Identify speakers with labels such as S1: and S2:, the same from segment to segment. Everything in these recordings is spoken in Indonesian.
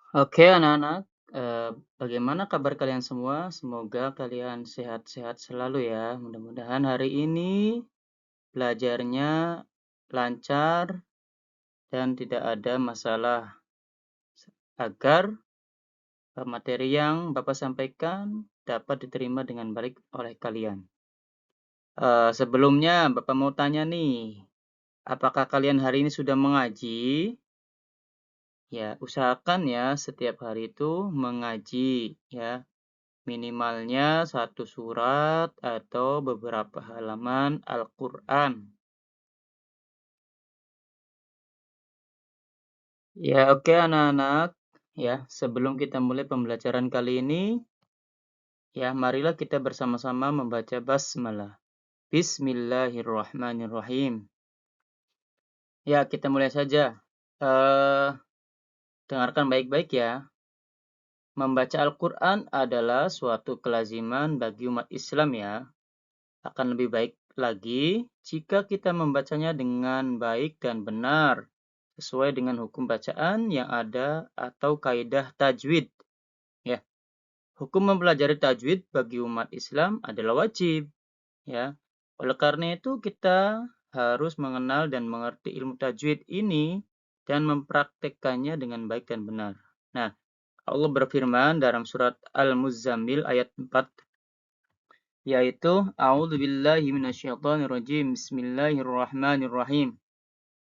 S1: Oke anak-anak, bagaimana kabar kalian semua? Semoga kalian sehat-sehat selalu ya. Mudah-mudahan hari ini belajarnya lancar dan tidak ada masalah, agar materi yang Bapak sampaikan dapat diterima dengan baik oleh kalian. Sebelumnya Bapak mau tanya nih, apakah kalian hari ini sudah mengaji? Ya, usahakan ya setiap hari itu mengaji ya. Minimalnya satu surat atau beberapa halaman Al-Quran. Ya, oke anak-anak. Ya, sebelum kita mulai pembelajaran kali ini, ya marilah kita bersama-sama membaca basmalah. Bismillahirrahmanirrahim. Ya, kita mulai saja. Eh, Dengarkan baik-baik ya. Membaca Al-Quran adalah suatu kelaziman bagi umat Islam ya. Akan lebih baik lagi jika kita membacanya dengan baik dan benar, sesuai dengan hukum bacaan yang ada atau kaidah tajwid. Ya, hukum mempelajari tajwid bagi umat Islam adalah wajib. Ya, oleh karena itu kita harus mengenal dan mengerti ilmu tajwid ini dan mempraktekkannya dengan baik dan benar. Nah, Allah berfirman dalam surat Al-Muzammil ayat 4, yaitu a'udzubillahi minasyaitonirrajim. Bismillahirrahmanirrahim.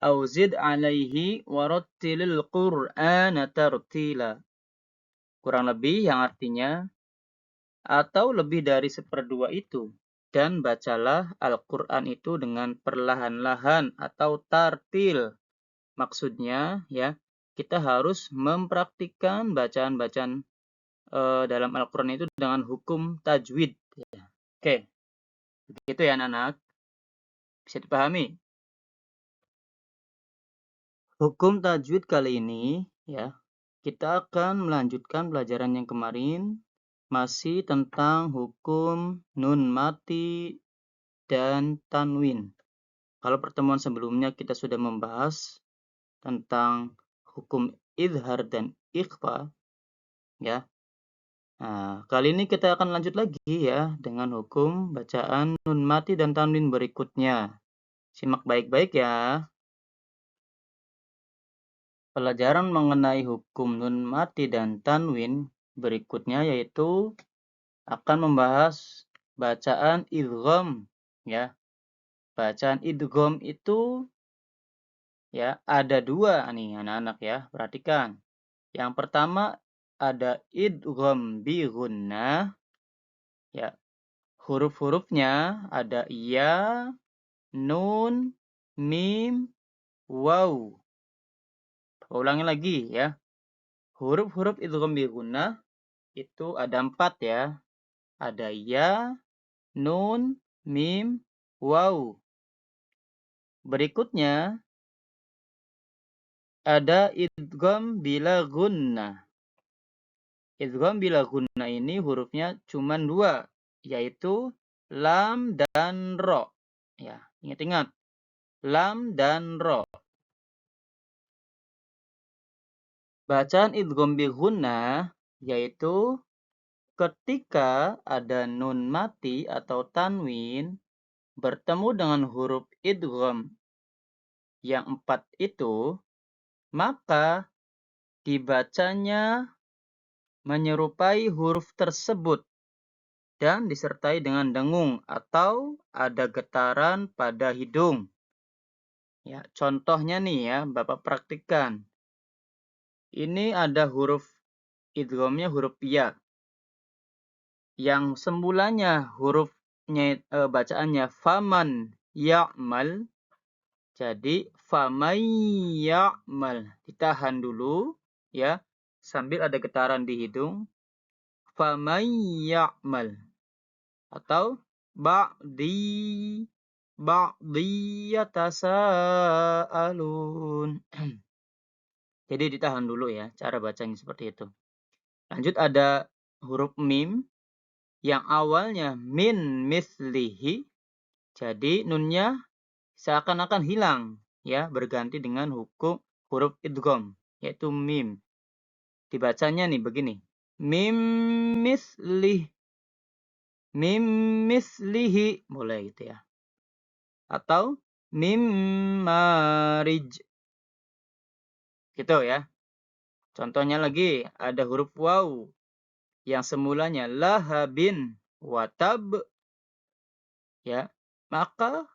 S1: Auzid alaihi warattilil qur'ana tartila. Kurang lebih yang artinya, atau lebih dari seperdua itu, dan bacalah Al-Quran itu dengan perlahan-lahan atau tartil. Maksudnya ya, kita harus mempraktikkan bacaan-bacaan dalam Al-Quran itu dengan hukum tajwid. Oke, begitu ya anak-anak. Bisa dipahami? Hukum tajwid kali ini ya, kita akan melanjutkan pelajaran yang kemarin, masih tentang hukum nun mati dan tanwin. Kalau pertemuan sebelumnya kita sudah membahas tentang hukum idhar dan ikhfa ya. Nah, kali ini kita akan lanjut lagi ya dengan hukum bacaan nun mati dan tanwin berikutnya. Simak baik-baik ya. Pelajaran mengenai hukum nun mati dan tanwin berikutnya yaitu akan membahas bacaan idgham ya. Bacaan idgham itu ya ada dua nih anak-anak ya. Perhatikan. Yang pertama ada idgham bi gunnah ya. Huruf-hurufnya ada ya, nun, mim, waw. Ulangi lagi ya. Huruf-huruf idgham bi gunnah itu ada 4 ya. Ada ya, nun, mim, waw. Berikutnya ada idgham bila gunnah. Idgham bila gunnah ini hurufnya cuma 2, yaitu lam dan ro. Ya, ingat-ingat. Lam dan ro. Bacaan idgham bi gunnah yaitu ketika ada nun mati atau tanwin bertemu dengan huruf idgham yang 4 itu, maka dibacanya menyerupai huruf tersebut dan disertai dengan dengung atau ada getaran pada hidung. Ya, contohnya nih ya, Bapak praktikkan. Ini ada huruf idghamnya huruf ya. Yang semulanya hurufnya bacaannya faman ya'mal. Jadi faman ya'mal. Ditahan dulu ya, sambil ada getaran di hidung. Faman ya'mal. Atau ba'di yatasaalun. Jadi ditahan dulu ya, cara bacanya seperti itu. Lanjut ada huruf mim yang awalnya min mislihi. Jadi nunnya seakan-akan hilang ya, berganti dengan hukum huruf idgham yaitu mim. dibacanya nih begini. Mim mislihi, boleh gitu ya. Atau mim marij. Gitu ya. Contohnya lagi, ada huruf waw yang semulanya lahabin watab, ya. Maka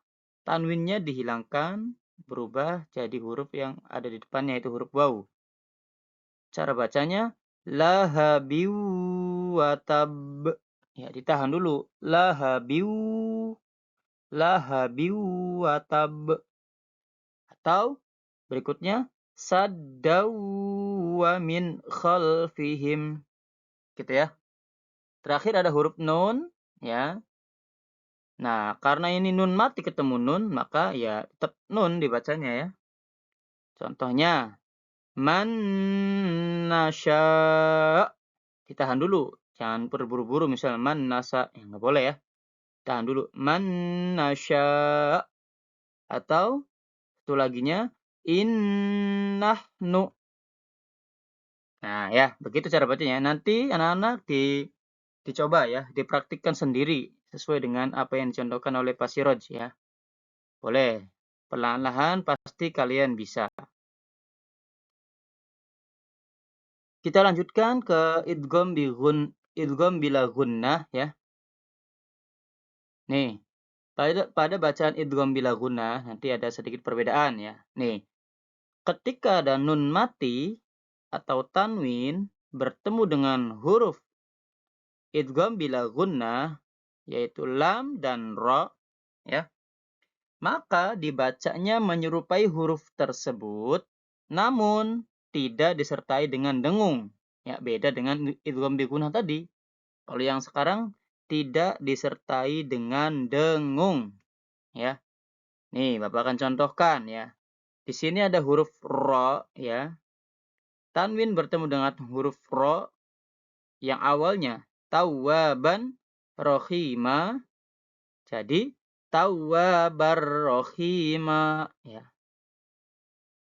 S1: tanwinnya dihilangkan, berubah jadi huruf yang ada di depannya, yaitu huruf waw. Cara bacanya lahabiu watab. Ya, ditahan dulu. Lahabiu watab. Atau berikutnya saddaw wa min khalfihim. Gitu ya. Terakhir ada huruf nun, ya. Nah, karena ini nun mati ketemu nun, maka ya tetap nun dibacanya ya. Contohnya man nasya. Ditahan dulu, jangan berburu-buru, misal man nasa, ya nggak boleh ya. Tahan dulu, man nasya. Atau satu laginya innahnu. Nah ya, begitu cara bacanya. Nanti anak-anak dicoba ya, dipraktikkan sendiri sesuai dengan apa yang dicontohkan oleh Pak Siroj ya. Boleh, perlahan-lahan pasti kalian bisa. Kita lanjutkan ke idgham bila gunnah ya. Nih, pada bacaan idgham bila gunnah nanti ada sedikit perbedaan ya. Nih, ketika ada nun mati atau tanwin bertemu dengan huruf idgham bila gunnah, yaitu lam dan ra, ya, maka dibacanya menyerupai huruf tersebut, namun tidak disertai dengan dengung. Ya, beda dengan idgham bi gunnah tadi. Kalau yang sekarang tidak disertai dengan dengung. Ya, nih Bapak akan contohkan ya. Di sini ada huruf ro, ya. Tanwin bertemu dengan huruf ro yang awalnya tawaban rohima. Jadi tawabar rohima, ya.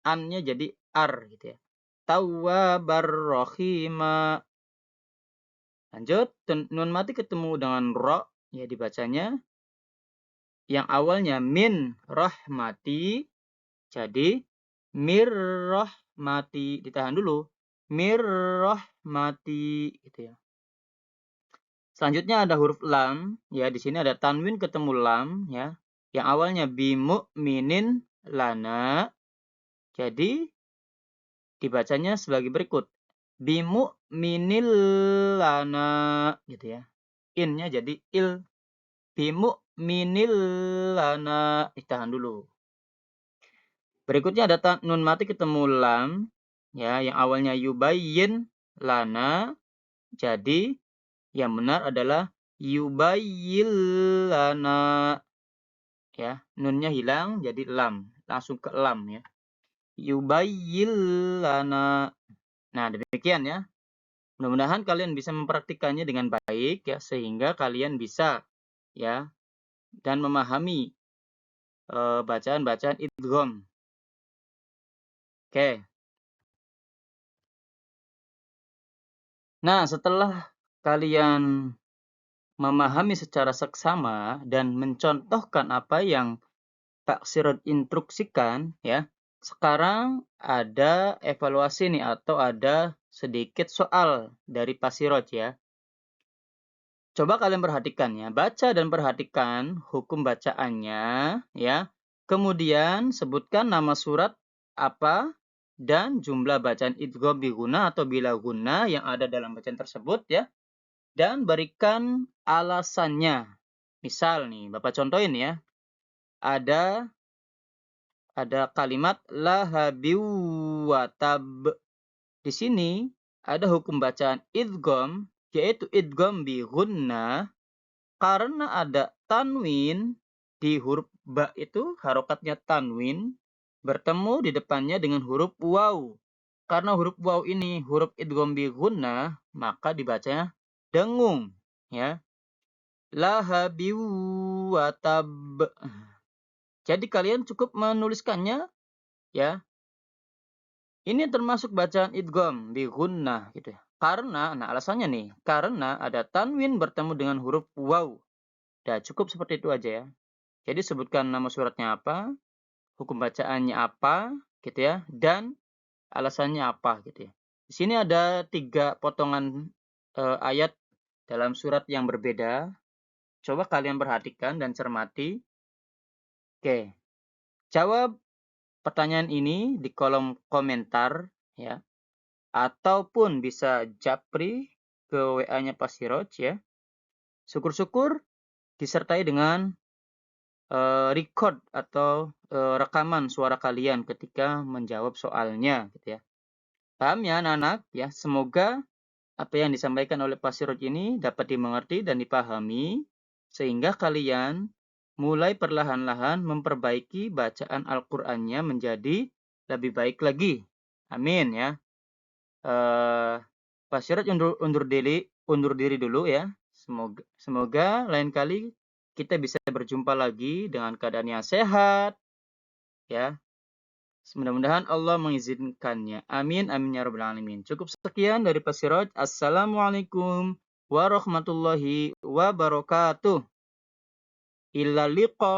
S1: An-nya jadi ar gitu ya. Tawabar rohima. Lanjut, nun mati ketemu dengan ro, ya dibacanya yang awalnya min rahmati, jadi mir rahmati. Ditahan dulu. Mir rahmati gitu ya. Selanjutnya ada huruf lam, ya di sini ada tanwin ketemu lam, ya. Yang awalnya bimu'minin lana. Jadi dibacanya sebagai berikut. Bimu'minil lana gitu ya. In-nya jadi il. Bimu'minil lana. Ditahan dulu. Berikutnya ada nun mati ketemu lam, ya, yang awalnya yubayyin lana. Jadi yang benar adalah yubayyil lana. Ya, nunnya hilang jadi lam, langsung ke lam ya. Yubayyil lana. Nah, demikian ya. Mudah-mudahan kalian bisa mempraktikannya dengan baik ya, sehingga kalian bisa ya dan memahami bacaan-bacaan idgham. Oke. Nah, setelah kalian memahami secara seksama dan mencontohkan apa yang Pak Sirot instruksikan, ya, sekarang ada evaluasi nih atau ada sedikit soal dari Pak Sirot ya. Coba kalian perhatikan ya, baca dan perhatikan hukum bacaannya ya. Kemudian sebutkan nama surat apa dan jumlah bacaan idgham bi guna atau bila guna yang ada dalam bacaan tersebut ya. Dan berikan alasannya. Misal nih, Bapak contohin ya. Ada kalimat lahabiu watab. Di sini ada hukum bacaan idgham, yaitu idgham bi gunnah, karena ada tanwin di huruf ba itu, harokatnya tanwin, bertemu di depannya dengan huruf waw. Karena huruf waw ini huruf idgham bi gunnah, maka dibacanya dengung, ya. Lahabiu watab. Jadi kalian cukup menuliskannya, ya. Ini termasuk bacaan idgham bi gunnah gitu ya. Karena, nah alasannya nih, karena ada tanwin bertemu dengan huruf waw. Dah cukup seperti itu aja ya. Jadi sebutkan nama suratnya apa, hukum bacaannya apa, gitu ya, dan alasannya apa gitu ya. Di sini ada 3 potongan ayat dalam surat yang berbeda. Coba kalian perhatikan dan cermati. Oke, jawab pertanyaan ini di kolom komentar ya, ataupun bisa japri ke WA-nya Pak Siroj ya. Syukur-syukur disertai dengan record atau rekaman suara kalian ketika menjawab soalnya gitu ya. Paham ya anak-anak ya? Semoga apa yang disampaikan oleh Pak Siroj ini dapat dimengerti dan dipahami sehingga kalian mulai perlahan-lahan memperbaiki bacaan Al-Qur'annya menjadi lebih baik lagi. Amin ya. Pak Siroj undur diri dulu ya. Semoga lain kali kita bisa berjumpa lagi dengan keadaan yang sehat ya. Mudah-mudahan Allah mengizinkannya. Amin amin ya rabbal alamin. Cukup sekian dari Pak Siroj. Assalamualaikum warahmatullahi wabarakatuh. Illa liqa.